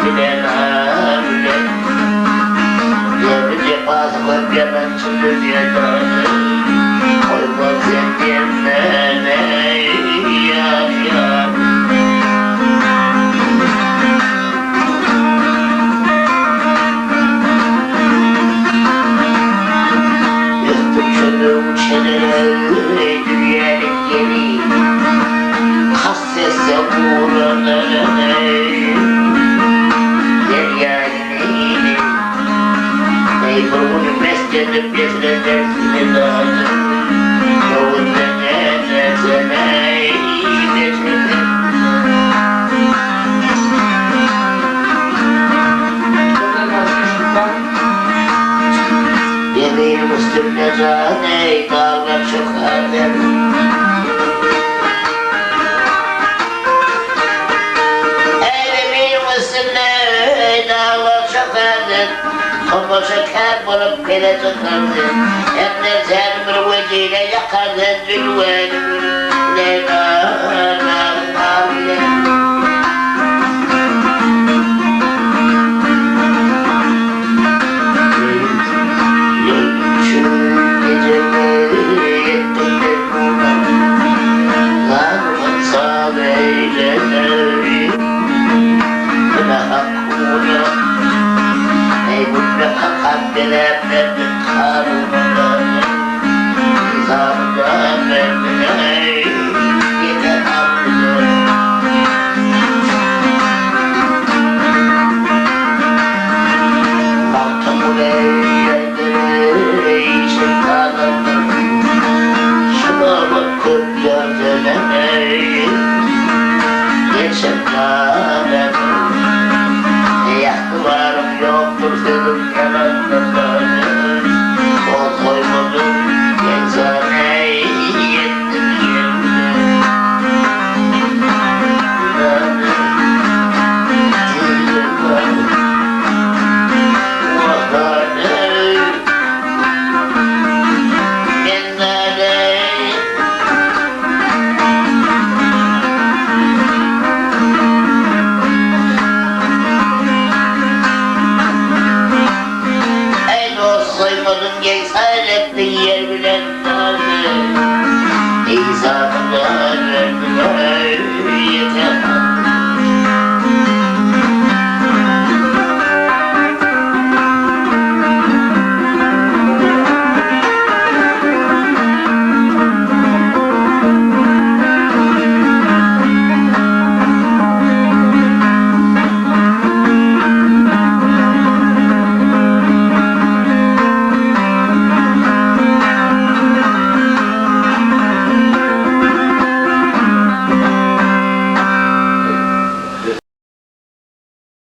bilen ağrı Yevri cefası kopyadan çıktı diye dağılı Koymaz kendimden yar yar Yıktı çölüm çeneleri dünyanın geri Kas sese uğradı Deryayı Meyfurunu mesledim getireceksin dağıdı Yavuz beni sene getirdim Yemeğim üstümde zane dağlar çıkardım Yemeğim üstümde dağlar çıkardım Topa şeker bulup bile çıkardı Hem de sen bir veciyle yakardın zülvenimi Leyla Bilemedin karımını Zarda beni yine aldı Baktım eğlendir şeytanım Şuna bakıp gördüğüne Geçen kanım Yaklarım yoktur senin yanında